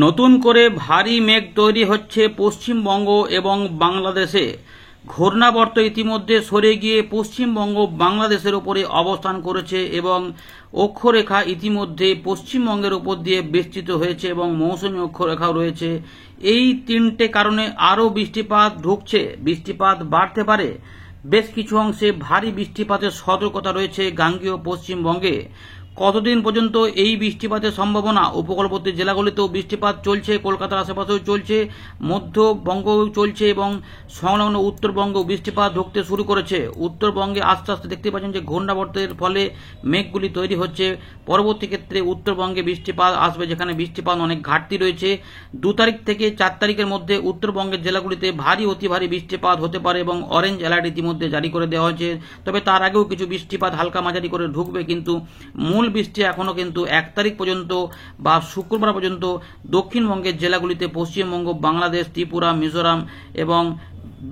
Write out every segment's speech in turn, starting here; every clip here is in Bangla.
নতুন করে ভারী মেঘ তৈরি হচ্ছে পশ্চিমবঙ্গ এবং বাংলাদেশে। ঘূর্ণাবর্ত ইতিমধ্যে সরে গিয়ে পশ্চিমবঙ্গ বাংলাদেশের উপরে অবস্থান করেছে এবং অক্ষরেখা ইতিমধ্যে পশ্চিমবঙ্গের উপর দিয়ে বিস্তৃত হয়েছে এবং মৌসুমী অক্ষরেখাও রয়েছে। এই তিনটে কারণে আরও বৃষ্টিপাত ঢুকছে, বৃষ্টিপাত বাড়তে পারে। বেশ কিছু অংশে ভারী বৃষ্টিপাতের সতর্কতা রয়েছে গাঙ্গেয় পশ্চিমবঙ্গে। কতদিন পর্যন্ত এই বৃষ্টিপাতের সম্ভাবনা? উপকূলবর্তী জেলাগুলিতেও বৃষ্টিপাত চলছে, কলকাতার আশেপাশেও চলছে, মধ্যবঙ্গও চলছে এবং সংলগ্ন উত্তরবঙ্গেও বৃষ্টিপাত ঢুকতে শুরু করেছে। উত্তরবঙ্গে আস্তে আস্তে দেখতে পাচ্ছেন যে ঘূর্ণাবর্তের ফলে মেঘগুলি তৈরি হচ্ছে। পরবর্তী ক্ষেত্রে উত্তরবঙ্গে বৃষ্টিপাত আসবে, যেখানে বৃষ্টিপাত অনেক ঘাটতি রয়েছে। 2 তারিখ থেকে 4 তারিখের মধ্যে উত্তরবঙ্গের জেলাগুলিতে ভারী অতি ভারী বৃষ্টিপাত হতে পারে এবং অরেঞ্জ অ্যালার্ট ইতিমধ্যে জারি করে দেওয়া হয়েছে। তবে তার আগেও কিছু বৃষ্টিপাত হালকা মাঝারি করে ঢুকবে, কিন্তু মূল বৃষ্টি এখনো কিন্তু 1 তারিখ পর্যন্ত বা শুক্রবার পর্যন্ত দক্ষিণবঙ্গের জেলাগুলিতে পশ্চিমবঙ্গ, বাংলাদেশ, ত্রিপুরা, মিজোরাম এবং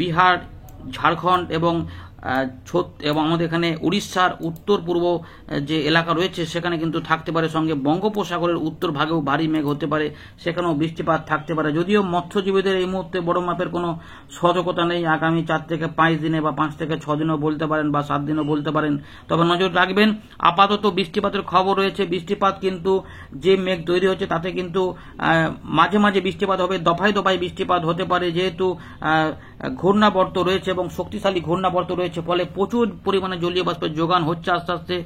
বিহার, ঝাড়খণ্ড এবং আমাদের এখানে উড়িষ্যার উত্তর পূর্ব যে এলাকা রয়েছে সেখানে কিন্তু থাকতে পারে। সঙ্গে বঙ্গোপসাগরের উত্তর ভাগেও ভারী মেঘ হতে পারে, সেখানেও বৃষ্টিপাত থাকতে পারে। যদিও মৎস্যজীবীদের এই মুহূর্তে বড় মাপের কোনো সতর্কতা নেই। আগামী 4 থেকে 5 দিনে বা 5 থেকে 6 দিনও বলতে পারেন বা 7 দিনও বলতে পারেন। তবে নজর রাখবেন, আপাতত বৃষ্টিপাতের খবর রয়েছে। বৃষ্টিপাত কিন্তু যে মেঘ তৈরি হচ্ছে তাতে কিন্তু মাঝে মাঝে বৃষ্টিপাত হবে, দফায় দফায় বৃষ্টিপাত হতে পারে। যেহেতু ঘূর্ণাবর্ত রয়েছে এবং শক্তিশালী ঘূর্ণাবর্ত রয়েছে, ফলে প্রচুর পরিমাণে জলীয় বাষ্পের যোগান হচ্ছে আস্তে আস্তে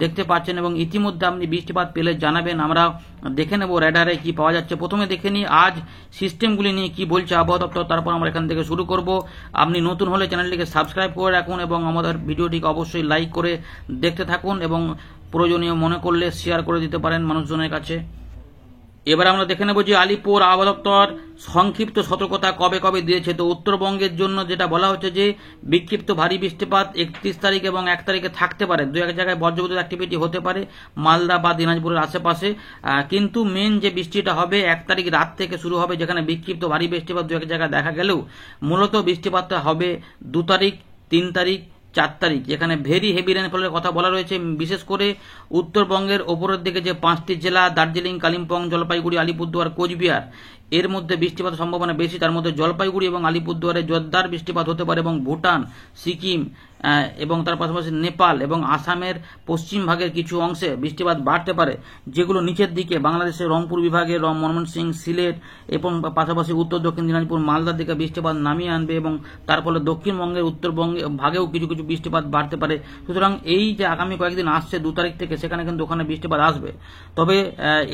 দেখতে পাচ্ছেন। এবং ইতিমধ্যে আপনি বৃষ্টিপাত পেলে জানাবেন, আমরা দেখে নেব রেডারে কি পাওয়া যাচ্ছে। প্রথমে দেখে নিই আজ সিস্টেমগুলি নিয়ে কি বলছে আবহাওয়া দপ্তর, তারপর আমরা এখান থেকে শুরু করব। আপনি নতুন হলে চ্যানেলটিকে সাবস্ক্রাইব করে রাখুন এবং আমাদের ভিডিওটিকে অবশ্যই লাইক করে দেখতে থাকুন এবং প্রয়োজনীয় মনে করলে শেয়ার করে দিতে পারেন মানুষজনের কাছে। এবার আমরা দেখে নেব যে আলিপুর আবহাওয়া দপ্তর সংক্ষিপ্ত সতর্কতা কবে কবে দিয়েছে। তো উত্তরবঙ্গের জন্য যেটা বলা হচ্ছে যে বিক্ষিপ্ত ভারী বৃষ্টিপাত 31 তারিখ এবং 1 তারিখে থাকতে পারে। 2-1 জায়গায় বজ্রবিদ্যুৎ অ্যাক্টিভিটি হতে পারে মালদা বা দিনাজপুরের আশেপাশে। কিন্তু মেন যে বৃষ্টিটা হবে 1 তারিখ রাত থেকে শুরু হবে, যেখানে বিক্ষিপ্ত ভারী বৃষ্টিপাত 2-1 জায়গায় দেখা গেলেও মূলত বৃষ্টিপাতটা হবে 2 তারিখ, 3 তারিখ, 4 তারিখ, যেখানে ভেরি হেভি রেনফলের কথা বলা রয়েছে। বিশেষ করে উত্তরবঙ্গের ওপরের দিকে যে 5টি জেলা দার্জিলিং, কালিম্পং, জলপাইগুড়ি, আলিপুরদুয়ার, কোচবিহার, এর মধ্যে বৃষ্টিপাতের সম্ভাবনা বেশি। তার মধ্যে জলপাইগুড়ি এবং আলিপুরদুয়ারে জোরদার বৃষ্টিপাত হতে পারে এবং ভুটান, সিকিম এবং তার পাশাপাশি নেপাল এবং আসামের পশ্চিম ভাগের কিছু অংশে বৃষ্টিপাত বাড়তে পারে। যেগুলো নিচের দিকে বাংলাদেশের রংপুর বিভাগে ময়মনসিংহ, সিলেট এবং পাশাপাশি উত্তর দক্ষিণ দিনাজপুর, মালদার দিকে বৃষ্টিপাত নামিয়ে আনবে এবং তার ফলে দক্ষিণবঙ্গের উত্তরবঙ্গে ভাগেও কিছু কিছু বৃষ্টিপাত বাড়তে পারে। সুতরাং এই যে আগামী কয়েকদিন আসছে 2 তারিখ থেকে, সেখানে কিন্তু ওখানে বৃষ্টিপাত আসবে। তবে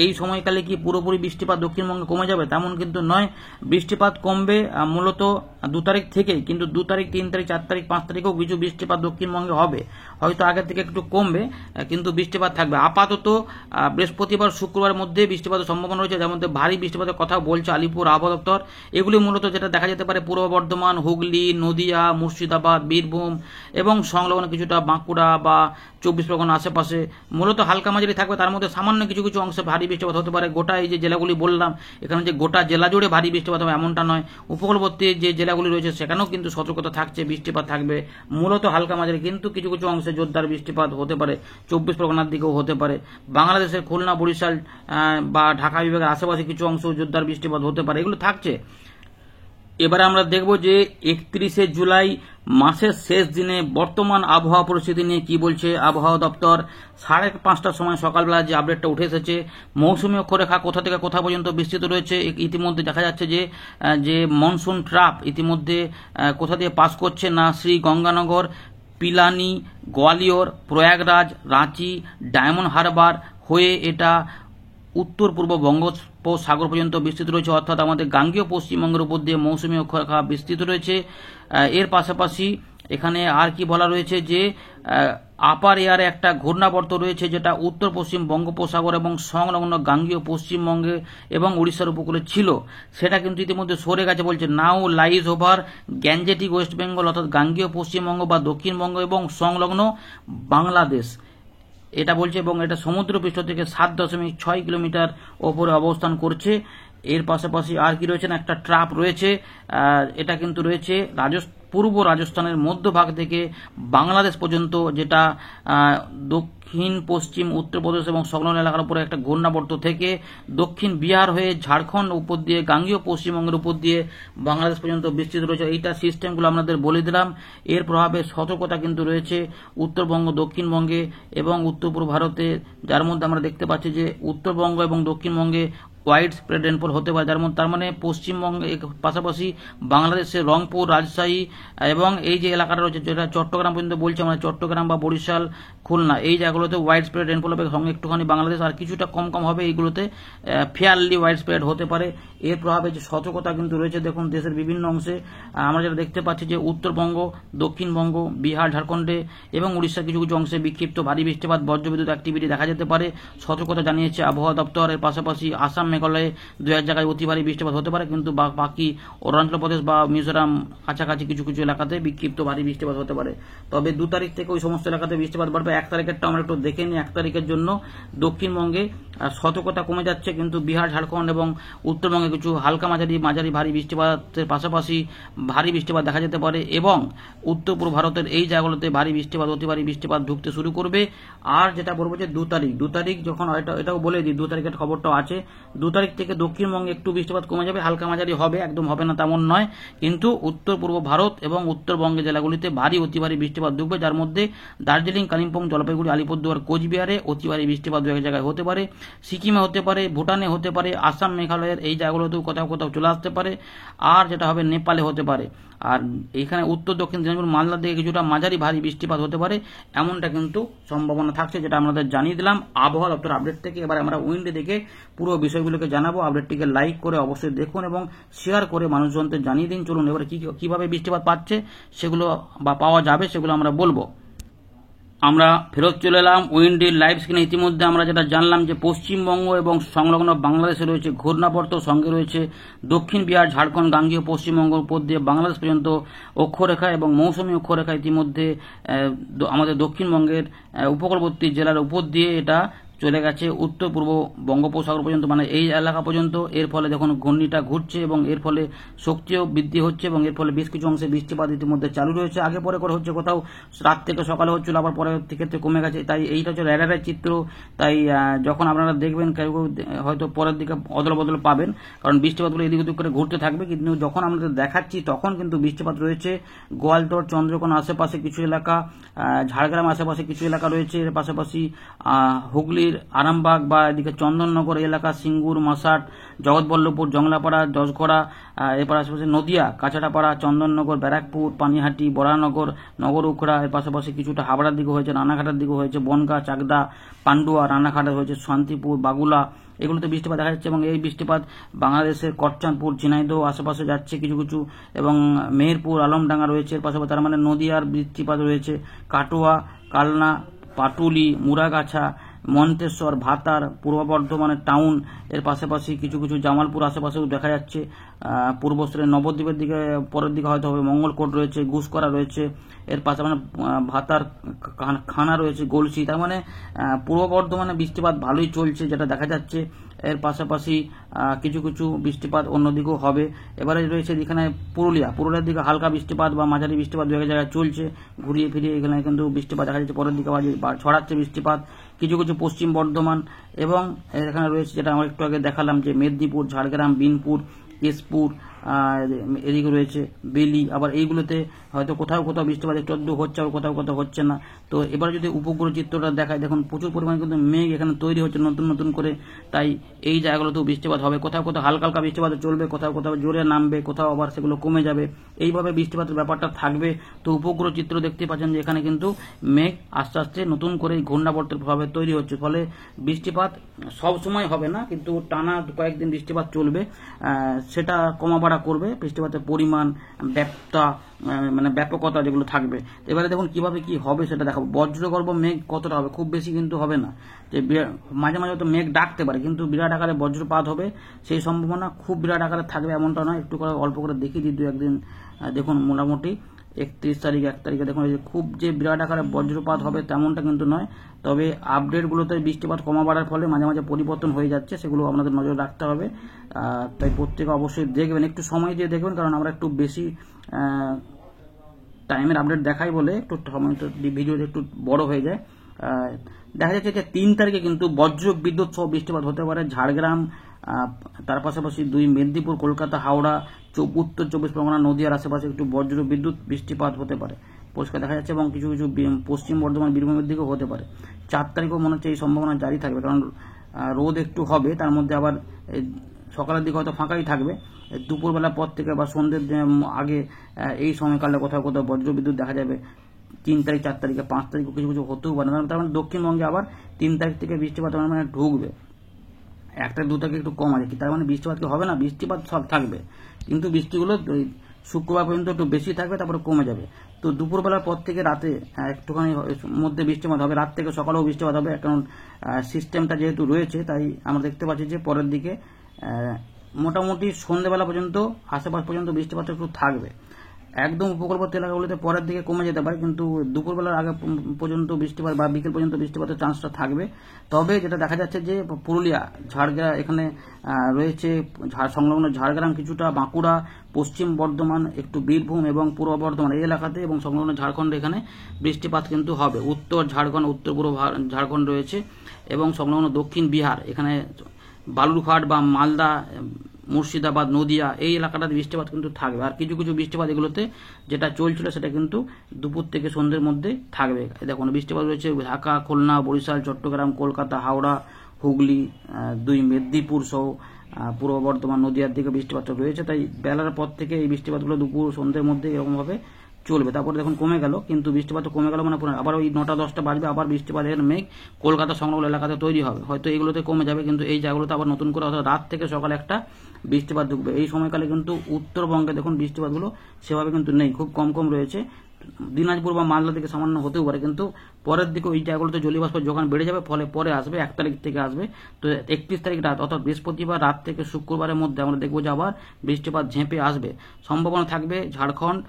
এই সময়কালে কি পুরোপুরি বৃষ্টিপাত দক্ষিণবঙ্গে কমে যাবে তেমন কিন্তু নয়। বৃষ্টিপাত কমবে মূলত 2 তারিখ থেকেই, কিন্তু 2 তারিখ, 3 তারিখ, 4 তারিখ, 5 তারিখেও কিছু বৃষ্টিপাত দক্ষিণবঙ্গে হবে। হয়তো আগের থেকে একটু কমবে, কিন্তু বৃষ্টিপাত থাকবে। আপাতত বৃহস্পতিবার, শুক্রবারের মধ্যে বৃষ্টিপাতের সম্ভাবনা রয়েছে, যার মধ্যে ভারী বৃষ্টিপাতের কথা বলছে আলিপুর আবহাওয়া দপ্তর। এগুলি মূলত যেটা দেখা যেতে পারে পূর্ব বর্ধমান, হুগলি, নদিয়া, মুর্শিদাবাদ, বীরভূম এবং সংলগ্ন কিছুটা বাঁকুড়া বা 24 পরগনা আশেপাশে মূলত হালকা মাঝারি থাকবে। তার মধ্যে সামান্য কিছু কিছু অংশে ভারী বৃষ্টিপাত হতে পারে। গোটা এই যে জেলাগুলি বললাম, এখানে যে গোটা জেলা জুড়ে ভারী বৃষ্টিপাত হবে এমনটা নয়। উপকূলবর্তী যে জেলাগুলি রয়েছে সেখানেও কিন্তু সতর্কতা থাকছে, বৃষ্টিপাত থাকবে মূলত হালকা মাঝারি, কিন্তু কিছু কিছু অংশে জোরদার বৃষ্টিপাত হতে পারে। 24 পরগনার দিকেও হতে পারে। বাংলাদেশের খুলনা, বরিশাল বা ঢাকা বিভাগের আশেপাশে কিছু অংশ জোরদার বৃষ্টিপাত হতে পারে। এগুলো থাকছে। এবারে আমরা দেখব যে 31শে জুলাই মাসের শেষ দিনে বর্তমান আবহাওয়া পরিস্থিতি নিয়ে কি বলছে আবহাওয়া দপ্তর। 5:30টার সময় সকালবেলা যে আপডেটটা উঠে এসেছে, মৌসুমী অক্ষরেখা কোথা থেকে কোথা পর্যন্ত বিস্তৃত রয়েছে। ইতিমধ্যে দেখা যাচ্ছে যে মনসুন ট্রাপ ইতিমধ্যে কোথা দিয়ে পাস করছে না, শ্রী গঙ্গানগর, পিলানি, গোয়ালিয়র, প্রয়াগরাজ, রাঁচি, ডায়মন্ড হারবার হয়ে এটা উত্তর পূর্ব বঙ্গোপসাগর পর্যন্ত বিস্তৃত রয়েছে। অর্থাৎ আমাদের গাঙ্গেয় পশ্চিমবঙ্গের উপর দিয়ে মৌসুমী অক্ষরেখা বিস্তৃত রয়েছে। এর পাশাপাশি এখানে আর কি বলা রয়েছে যে আপার এয়ারে একটা ঘূর্ণাবর্ত রয়েছে, যেটা উত্তর পশ্চিম বঙ্গোপসাগর এবং সংলগ্ন গাঙ্গেয় পশ্চিমবঙ্গে এবং উড়িষ্যার উপকূলে ছিল। সেটা কিন্তু ইতিমধ্যে সরে গেছে। বলছে now lies over Gangetic West Bengal, অর্থাৎ গাঙ্গেয় পশ্চিমবঙ্গ বা দক্ষিণবঙ্গ এবং সংলগ্ন বাংলাদেশ, এটা বলছে। এবং এটা সমুদ্রপৃষ্ঠ থেকে 7.6 কিলোমিটার ওপরে অবস্থান করছে। এর পাশাপাশি আর কি রয়েছে না, একটা ট্রাপ রয়েছে, এটা কিন্তু রয়েছে পূর্ব রাজস্থানের মধ্যভাগ থেকে বাংলাদেশ পর্যন্ত, যেটা দক্ষিণ পশ্চিম উত্তরপ্রদেশ এবং সংলগ্ন এলাকার উপরে একটা ঘূর্ণাবর্ত থেকে দক্ষিণ বিহার হয়ে ঝাড়খণ্ড উপর দিয়ে গাঙ্গেয় পশ্চিমবঙ্গের উপর দিয়ে বাংলাদেশ পর্যন্ত বিস্তৃত রয়েছে। এইটা সিস্টেমগুলো আপনাদের বলে দিলাম। এর প্রভাবে সতর্কতা কিন্তু রয়েছে উত্তরবঙ্গ, দক্ষিণবঙ্গে এবং উত্তর পূর্ব ভারতে, যার মধ্যে আমরা দেখতে পাচ্ছি যে উত্তরবঙ্গ এবং দক্ষিণবঙ্গে ওয়াইড স্প্রেড রেনফল হতে পারে, তার মানে পশ্চিমবঙ্গে পাশাপাশি বাংলাদেশের রংপুর, রাজশাহী এবং এই যে এলাকাটা রয়েছে, যেটা চট্টগ্রাম পর্যন্ত বলছি আমরা, চট্টগ্রাম বা বরিশাল, খুলনা, এই জায়গাগুলোতে ওয়াইড স্প্রেড রেনফল হবে, সঙ্গে একটুখানি বাংলাদেশ আর কিছুটা কম কম হবে, এইগুলোতে ফেয়ারলি ওয়াইড স্প্রেড হতে পারে। এর প্রভাবে যে সতর্কতা কিন্তু রয়েছে, দেখুন দেশের বিভিন্ন অংশে আমরা যেটা দেখতে পাচ্ছি যে উত্তরবঙ্গ, দক্ষিণবঙ্গ, বিহার, ঝাড়খণ্ডে এবং উড়িষ্যার কিছু কিছু অংশে বিক্ষিপ্ত ভারী বৃষ্টিপাত, বজ্রবিদ্যুৎ অ্যাক্টিভিটি দেখা যেতে পারে, সতর্কতা জানিয়েছে আবহাওয়া দপ্তর। এর পাশাপাশি আসাম, মেঘালয়ে দু এক জায়গায় অতি ভারী বৃষ্টিপাত হতে পারে, কিন্তু বাকি অরুণাচল প্রদেশ বা মিজোরাম কাছাকাছি কিছু কিছু এলাকাতে বিক্ষিপ্ত ভারী বৃষ্টিপাত হতে পারে। তবে 2 তারিখ থেকে ওই সমস্ত এলাকাতে বৃষ্টিপাত বাড়বে। 1 তারিখেরটা আমরা একটু দেখে নিই। 1 তারিখের জন্য দক্ষিণবঙ্গে সতর্কতা কমে যাচ্ছে, কিন্তু বিহার, ঝাড়খণ্ড এবং উত্তরবঙ্গে কিছু হালকা মাঝারি ভারী বৃষ্টিপাতের পাশাপাশি ভারী বৃষ্টিপাত দেখা যেতে পারে, এবং উত্তর পূর্ব ভারতের এই জায়গাগুলোতে ভারী বৃষ্টিপাত, অতি ভারী বৃষ্টিপাত ঢুকতে শুরু করবে। আর যেটা বলবো যে 2 তারিখ যখন, এটাও বলে দিই, 2 তারিখের খবরটাও আছে, 2 তারিখ থেকে দক্ষিণবঙ্গে একটু বৃষ্টিপাত কমে যাবে, হালকা মাঝারি হবে, একদম হবে না তেমন নয়, কিন্তু উত্তর পূর্ব ভারত এবং উত্তরবঙ্গের জেলাগুলিতে ভারী অতি ভারী বৃষ্টিপাত ঢুকবে, যার মধ্যে দার্জিলিং, কালিম্পং, জলপাইগুড়ি, আলিপুরদুয়ার, কোচবিহারে অতি ভারী বৃষ্টিপাত 2 এক জায়গায় হতে পারে, সিকিমে হতে পারে, ভুটানে হতে পারে, আসাম, মেঘালয়ের এই জায়গাগুলোতেও কোথাও কোথাও চলে আসতে পারে, আর যেটা হবে নেপালে হতে পারে। আর এখানে উত্তর দক্ষিণ দিনাজপুর, মালদার দিকে কিছুটা মাঝারি ভারী বৃষ্টিপাত হতে পারে, এমনটা কিন্তু সম্ভাবনা থাকছে, যেটা আমাদের জানিয়ে দিলাম আবহাওয়া দপ্তর আপডেট থেকে। এবার আমরা উইন্ডে দেখে পুরো বিষয়গুলোকে জানাবো। আপডেটটিকে লাইক করে অবশ্যই দেখুন এবং শেয়ার করে মানুষজনদের জানিয়ে দিন। চলুন এবার কিভাবে বৃষ্টিপাত পাচ্ছে সেগুলো বা পাওয়া যাবে সেগুলো আমরা বলবো। আমরা ফেরত চলে এলাম উইন্ডির লাইভ স্ক্রিনে। ইতিমধ্যে আমরা যেটা জানলাম যে পশ্চিমবঙ্গ এবং সংলগ্ন বাংলাদেশে রয়েছে ঘূর্ণাবর্ত, সঙ্গে রয়েছে দক্ষিণ বিহার, ঝাড়খণ্ড, গাঙ্গেয় পশ্চিমবঙ্গ উপর দিয়ে বাংলাদেশ পর্যন্ত অক্ষরেখা এবং মৌসুমী অক্ষরেখা ইতিমধ্যে আমাদের দক্ষিণবঙ্গের উপকূলবর্তী জেলার উপর দিয়ে এটা চলে গেছে উত্তর পূর্ব বঙ্গোপসাগর পর্যন্ত, মানে এই এলাকা পর্যন্ত। এর ফলে দেখুন ঘূর্ণিটা ঘুরছে এবং এর ফলে শক্তিও বৃদ্ধি হচ্ছে এবং এর ফলে বেশ কিছু অংশে বৃষ্টিপাত ইতিমধ্যে চালু রয়েছে। আগে পরে করে হচ্ছে, কোথাও রাত থেকে সকালে হচ্ছিল, আবার পরে ক্ষেত্রে কমে গেছে। তাই এইটা হচ্ছে রেডারের চিত্র। তাই যখন আপনারা দেখবেন কেউ হয়তো পরের দিকে অদল বদল পাবেন, কারণ বৃষ্টিপাতগুলো এদিক ওদিক করে ঘুরতে থাকবে, কিন্তু যখন আমাদের দেখাচ্ছি তখন কিন্তু বৃষ্টিপাত রয়েছে গোয়ালতোড়, চন্দ্রকোনা আশেপাশে কিছু এলাকা, ঝাড়গ্রাম আশেপাশে কিছু এলাকা রয়েছে, এর পাশাপাশি হুগলির আরামবাগ বা এদিকে চন্দননগর এলাকা, সিঙ্গুর, মাসাট, জগৎবল্লভপুর, জংলাপাড়া, দশগড়া, এরপর আশেপাশে নদিয়া, কাছাড়াপাড়া, চন্দননগর, ব্যারাকপুর, পানিহাটি, বরানগর, নগর উখড়া, এর পাশাপাশি কিছুটা হাবড়ার দিকে হয়েছে, রানাঘাটের দিকে হয়েছে, বনগাঁ, চাকদা, পান্ডুয়া, রানাঘাটে হয়েছে, শান্তিপুর, বাগুলা, এগুলোতে বৃষ্টিপাত দেখা যাচ্ছে। এবং এই বৃষ্টিপাত বাংলাদেশের করচাঁদপুর, ঝিনাইদহ আশেপাশে যাচ্ছে কিছু কিছু, এবং মেহেরপুর, আলমডাঙ্গা রয়েছে। এর পাশাপাশি তার মানে নদিয়ার বৃষ্টিপাত রয়েছে, কাটোয়া, কালনা, পাটুলি, মুরাগাছা, মন্তেশ্বর, ভাতার, পূর্ব বর্ধমানের টাউন, এর পাশাপাশি কিছু কিছু জামালপুর আশেপাশেও দেখা যাচ্ছে। পূর্বস্থলের নবদ্বীপের দিকে পরের দিকে হয়তো হবে, মঙ্গলকোট রয়েছে, ঘুষকরা রয়েছে, এর পাশাপাশি ভাতার খানা রয়েছে, গলসি। তার মানে পূর্ব বর্ধমানে বৃষ্টিপাত ভালোই চলছে যেটা দেখা যাচ্ছে। এর পাশাপাশি কিছু কিছু বৃষ্টিপাত অন্যদিকেও হবে। এবারে রয়েছে এখানে পুরুলিয়ার দিকে হালকা বৃষ্টিপাত বা মাঝারি বৃষ্টিপাত 2 এক জায়গায় চলছে, ঘুরিয়ে ফিরিয়ে এখানে কিন্তু বৃষ্টিপাত দেখা যাচ্ছে, পরের দিকে ছড়াচ্ছে বৃষ্টিপাত কিছু কিছু পশ্চিম বর্ধমান, এবং এখানে রয়েছে যেটা আমরা একটু আগে দেখালাম যে মেদিনীপুর, ঝাড়গ্রাম, বিনপুর, কেশপুর, এদিকে রয়েছে বেলি। আবার এইগুলোতে হয়তো কোথাও কোথাও বৃষ্টিপাত একটু হচ্ছে, আর কোথাও কোথাও হচ্ছে না। তো এবার যদি উপগ্রহ চিত্রটা দেখায়, দেখুন প্রচুর পরিমাণে কিন্তু মেঘ এখানে তৈরি হচ্ছে নতুন নতুন করে। তাই এই জায়গাগুলোতেও বৃষ্টিপাত হবে, কোথাও কোথাও হালকা হালকা বৃষ্টিপাত চলবে, কোথাও কোথাও জোরে নামবে, কোথাও আবার সেগুলো কমে যাবে। এইভাবে বৃষ্টিপাতের ব্যাপারটা থাকবে। তো উপগ্রহ চিত্র দেখতে পাচ্ছেন যে এখানে কিন্তু মেঘ আস্তে আস্তে নতুন করে ঘূর্ণাবর্তের প্রভাবে তৈরি হচ্ছে, ফলে বৃষ্টিপাত সব সময় হবে না, কিন্তু টানা কয়েকদিন বৃষ্টিপাত চলবে, সেটা কমা বাড়া করবে। বৃষ্টিপাতের পরিমাণ, ব্যাপকতা যেগুলো থাকবে। এবারে দেখুন কিভাবে কি হবে সেটা দেখাবো। বজ্রগর্ভ মেঘ কতটা হবে, খুব বেশি কিন্তু হবে না, যে মাঝে মাঝে তো মেঘ ডাকতে পারে, কিন্তু বিরাট আকারে বজ্রপাত হবে সেই সম্ভাবনা খুব বিরাট আকারে থাকবে এমনটা নয়। একটু করে অল্প করে দেখিয়ে দিই 2 একদিন। দেখুন মোটামুটি 31 তারিখ 1 তারিখে দেখুন খুব যে বিরাট আকারে বজ্রপাত হবে তেমনটা কিন্তু নয়, তবে আপডেটগুলোতে বৃষ্টিপাত কমা বাড়ার ফলে মাঝে মাঝে পরিবর্তন হয়ে যাচ্ছে, সেগুলো আপনাদের নজর রাখতে হবে। তাই প্রত্যেকে অবশ্যই দেখবেন, একটু সময় দিয়ে দেখবেন, কারণ আমরা একটু বেশি টাইমের আপডেট দেখাই বলে একটু সময় ভিডিও একটু বড় হয়ে যায়। দেখা যাচ্ছে যে 3 তারিখে কিন্তু বজ্র বিদ্যুৎ সহ বৃষ্টিপাত হতে পারে ঝাড়গ্রাম, তার পাশাপাশি 2 মেদিনীপুর, কলকাতা, হাওড়া, উত্তর 24 পরগনা, নদিয়ার আশেপাশে একটু বজ্র বিদ্যুৎ বৃষ্টিপাত হতে পারে, পরিষ্কার দেখা যাচ্ছে, এবং কিছু কিছু পশ্চিম বর্ধমান, বীরভূমের দিকেও হতে পারে। 4 তারিখও মনে হচ্ছে এই সম্ভাবনা জারি থাকবে, কারণ রোদ একটু হবে, তার মধ্যে আবার সকালের দিকে হয়তো ফাঁকাই থাকবে, দুপুরবেলা পর থেকে বা সন্ধ্যের আগে এই সময়কালে কোথাও কোথাও বজ্র বিদ্যুৎ দেখা যাবে। 3 তারিখ, 4 তারিখে, 5 তারিখও কিছু কিছু হতেও পারে, তার মানে দক্ষিণবঙ্গে আবার 3 তারিখ থেকে বৃষ্টিপাত মানে ঢুকবে। 1 তারিখ 2 তারিখে একটু কম আছে, তার মানে বৃষ্টিপাত কি হবে না, বৃষ্টিপাত সব থাকবে, কিন্তু বৃষ্টিগুলো শুক্রবার পর্যন্ত একটু বেশি থাকবে, তারপরে কমে যাবে। তো দুপুরবেলার পর থেকে রাতে একটুখানি মধ্যে বৃষ্টিপাত হবে, রাত থেকে সকালেও বৃষ্টিপাত হবে, কারণ সিস্টেমটা যেহেতু রয়েছে, তাই আমরা দেখতে পাচ্ছি যে পরের দিকে মোটামুটি সন্ধ্যেবেলা পর্যন্ত, আশেপাশ পর্যন্ত বৃষ্টিপাত একটু থাকবে। একদম উপকূলবর্তী এলাকাগুলিতে পরের দিকে কমে যেতে পারে, কিন্তু দুপুরবেলার আগে পর্যন্ত বৃষ্টিপাত বা বিকেল পর্যন্ত বৃষ্টিপাতের চান্সটা থাকবে। তবে যেটা দেখা যাচ্ছে যে পুরুলিয়া, ঝাড়গ্রাম, এখানে রয়েছে সংলগ্ন ঝাড়গ্রাম, কিছুটা বাঁকুড়া, পশ্চিম বর্ধমান, একটু বীরভূম এবং পূর্ব বর্ধমান এই এলাকাতে, এবং সংলগ্ন ঝাড়খণ্ড এখানে বৃষ্টিপাত কিন্তু হবে। উত্তর ঝাড়খণ্ড, উত্তর পূর্ব ঝাড়খণ্ড রয়েছে, এবং সংলগ্ন দক্ষিণ বিহার, এখানে বালুরঘাট বা মালদা, মুর্শিদাবাদ, নদিয়া এই এলাকাটাতে বৃষ্টিপাত কিন্তু থাকবে। আর কিছু কিছু বৃষ্টিপাত এগুলোতে যেটা চলছিল সেটা কিন্তু দুপুর থেকে সন্ধ্যের মধ্যে থাকবে। দেখুন বৃষ্টিপাত রয়েছে ঢাকা, খুলনা, বরিশাল, চট্টগ্রাম, কলকাতা, হাওড়া, হুগলি, 2 মেদিনীপুর সহ পূর্ব বর্ধমান, নদিয়ার দিকে বৃষ্টিপাত রয়েছে। তাই বেলার পর থেকে এই বৃষ্টিপাতগুলো দুপুর সন্ধ্যের মধ্যে এরকমভাবে চলবে। তারপরে দেখুন কমে গেল, কিন্তু বৃষ্টিপাত কমে গেল মানে আবার ওই 9টা-10টা বাজবে, আবার বৃষ্টিপাতের মেঘ কলকাতা সংলগ্ন এলাকাতে তৈরি হবে, হয়তো এগুলোতে কমে যাবে, কিন্তু এই জায়গাগুলোতে আবার নতুন করে অর্থাৎ রাত থেকে সকালে একটা বৃষ্টিপাত ঢুকবে। এই সময়কালে কিন্তু উত্তরবঙ্গে দেখুন বৃষ্টিপাতগুলো সেভাবে কিন্তু নেই, খুব কম কম রয়েছে। দিনাজপুর বা মালদা থেকে সামান্য হতেও পারে, কিন্তু পরের দিকে ওই জায়গাগুলোতে জলীয়বাষ্প যখন বেড়ে যাবে, ফলে পরে আসবে 1 তারিখ থেকে আসবে। তো 31 তারিখ রাত অর্থাৎ বৃহস্পতিবার রাত থেকে শুক্রবারের মধ্যে আমরা দেখবো যে আবার বৃষ্টিপাত ঝেঁপে আসবে, সম্ভাবনা থাকবে ঝাড়খণ্ড,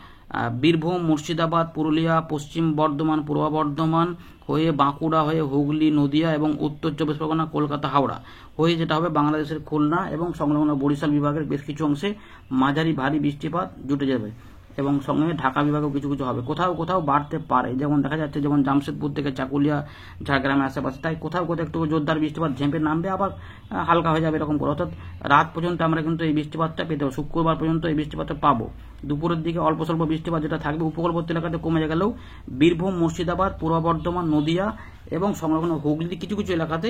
বীরভূম, মুর্শিদাবাদ, পুরুলিয়া, পশ্চিম বর্ধমান, পূর্ব বর্ধমান হয়ে বাঁকুড়া হয়ে হুগলি, নদিয়া এবং উত্তর 24 পরগনা, কলকাতা, হাওড়া হয়ে যেটা হবে বাংলাদেশের খুলনা এবং সংলগ্ন বরিশাল বিভাগের বেশ কিছু অংশে মাঝারি ভারী বৃষ্টিপাত জুটে যাবে, এবং সঙ্গে ঢাকা বিভাগেও কিছু কিছু হবে, কোথাও কোথাও বাড়তে পারে, যেমন দেখা যাচ্ছে যেমন জামশেদপুর থেকে চাকুলিয়া, ঝাড়গ্রামের আশেপাশে, তাই কোথাও কোথাও একটু জোরদার বৃষ্টিপাত ঝেঁপে নামবে, আবার হালকা হয়ে যাবে এরকম করে, অর্থাৎ রাত পর্যন্ত আমরা কিন্তু এই বৃষ্টিপাতটা পেতে পাবো, শুক্রবার পর্যন্ত এই বৃষ্টিপাতটা পাবো। দুপুরের দিকে অল্প স্বল্প বৃষ্টিপাত যেটা থাকবে উপকূলবর্তী এলাকাতে কমে গেলেও বীরভূম, মুর্শিদাবাদ, পূর্ব বর্ধমান, নদিয়া এবং সংলগ্ন হুগলি কিছু কিছু এলাকাতে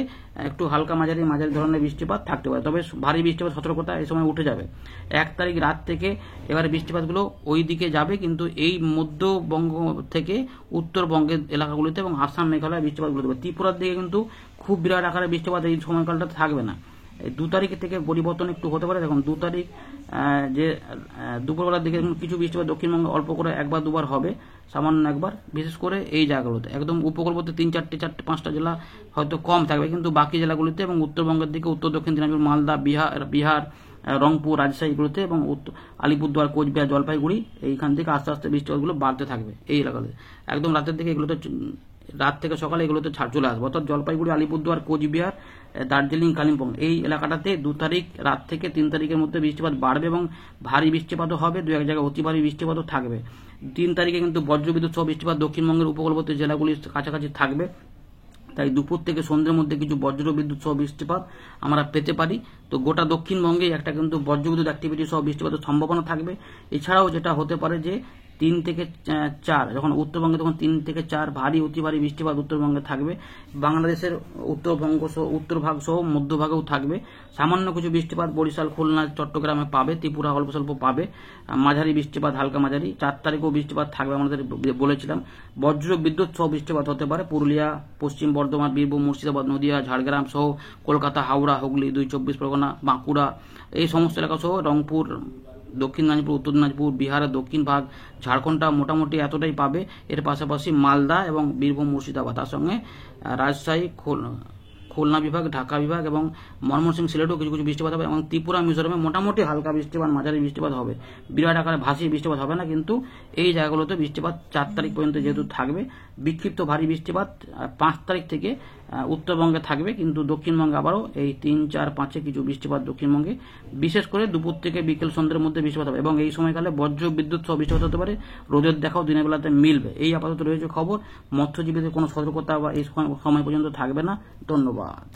একটু হালকা মাঝারি ধরনের বৃষ্টিপাত থাকতে পারে, তবে ভারী বৃষ্টিপাত সতর্কতা এই সময় উঠে যাবে। 1 তারিখ রাত থেকে এবারে বৃষ্টিপাতগুলো ওই দিকে যাবে, কিন্তু এই মধ্যবঙ্গ থেকে উত্তরবঙ্গের এলাকাগুলিতে এবং আসাম, মেঘালয় বৃষ্টিপাতগুলো দেবে। ত্রিপুরার দিকে কিন্তু খুব বিরাট আকারে বৃষ্টিপাত এই সময়কালটা থাকবে না। 2 তারিখ থেকে পরিবর্তন একটু হতে পারে। দেখুন 2 তারিখ যে দুপুরবেলার দিকে কিছু বৃষ্টিপাত দক্ষিণবঙ্গে অল্প করে 1 বা 2 বার হবে, সামান্য একবার, বিশেষ করে এই জায়গাগুলোতে একদম উপকূলবর্তী 3-4-5টা জেলা হয়তো কম থাকবে, কিন্তু বাকি জেলাগুলিতে এবং উত্তরবঙ্গের দিকে উত্তর দক্ষিণ দিনাজপুর, মালদা, বিহার, রংপুর, রাজশাহীগুলোতে এবং আলিপুরদুয়ার, কোচবিহার, জলপাইগুড়ি এইখান থেকে আস্তে আস্তে বৃষ্টিপাতগুলো বাড়তে থাকবে এই এলাকাতে। একদম রাতের দিকে এগুলোতে রাত থেকে সকালে এগুলোতে চলে আসবে, অর্থাৎ জলপাইগুড়ি, আলিপুরদুয়ার, কোচবিহার, দার্জিলিং, কালিম্পং এই এলাকাটাতে 2 তারিখ রাত থেকে 3 তারিখের মধ্যে বৃষ্টিপাত বাড়বে এবং ভারী বৃষ্টিপাতও হবে, 2-1 জায়গায় অতি ভারী বৃষ্টিপাতও থাকবে। 3 তারিখে কিন্তু বজ্রবিদ্যুৎ সহ বৃষ্টিপাত দক্ষিণবঙ্গের উপকূলবর্তী জেলাগুলির কাছাকাছি থাকবে, তাই দুপুর থেকে সন্ধ্যের মধ্যে কিছু বজ্রবিদ্যুৎ সহ বৃষ্টিপাত আমরা পেতে পারি। তো গোটা দক্ষিণবঙ্গে একটা কিন্তু বজ্রবিদ্যুৎ অ্যাক্টিভিটি সহ বৃষ্টিপাতের সম্ভাবনা থাকবে। এছাড়াও যেটা হতে পারে যে 3 থেকে 4 যখন উত্তরবঙ্গে, তখন 3 থেকে 4 ভারী অতি ভারী বৃষ্টিপাত উত্তরবঙ্গে থাকবে, বাংলাদেশের উত্তরভাগ সহ মধ্যভাগেও থাকবে, সামান্য কিছু বৃষ্টিপাত বরিশাল, খুলনা, চট্টগ্রামে পাবে, ত্রিপুরা অল্প স্বল্প পাবে, মাঝারি বৃষ্টিপাত, হালকা মাঝারি। 4 তারিখেও বৃষ্টিপাত থাকবে, আমাদের বলেছিলাম। বজ্র বিদ্যুৎ সহ বৃষ্টিপাত হতে পারে পুরুলিয়া, পশ্চিম বর্ধমান, বীরভূম, মুর্শিদাবাদ, নদিয়া, ঝাড়গ্রাম সহ কলকাতা, হাওড়া, হুগলি, 2-24 পরগনা, বাঁকুড়া এই সমস্ত এলাকা সহ রংপুর, দক্ষিণ দিনাজপুর, উত্তর দিনাজপুর, বিহারের দক্ষিণ ভাগ, ঝাড়খণ্ডটা মোটামুটি এতটাই পাবে। এর পাশাপাশি মালদা এবং বীরভূম, মুর্শিদাবাদ, তার সঙ্গে রাজশাহী, খুলনা বিভাগ, ঢাকা বিভাগ এবং ময়মনসিংহ, সিলেটেও কিছু কিছু বৃষ্টিপাত হবে এবং ত্রিপুরা, মিজোরামে মোটামুটি হালকা বৃষ্টিপাত, মাঝারি বৃষ্টিপাত হবে। বিরাট আকারে ভাসি বৃষ্টিপাত হবে না, কিন্তু এই জায়গাগুলোতে বৃষ্টিপাত 4 তারিখ পর্যন্ত যেহেতু থাকবে, বিক্ষিপ্ত ভারী বৃষ্টিপাত 5 তারিখ থেকে উত্তরবঙ্গে থাকবে, কিন্তু দক্ষিণবঙ্গে আবারও এই 3, 4, 5-এ কিছু বৃষ্টিপাত দক্ষিণবঙ্গে, বিশেষ করে দুপুর থেকে বিকেল সন্ধ্যের মধ্যে বৃষ্টিপাত হবে এবং এই সময়কালে বজ্র বিদ্যুৎ সহ বৃষ্টিপাত হতে পারে। রোদের দেখাও দিনের বেলাতে মিলবে। এই আপাতত রয়েছে খবর। মৎস্যজীবীদের কোনো সতর্কতা বা এই সময় পর্যন্ত থাকবে না। ধন্যবাদ।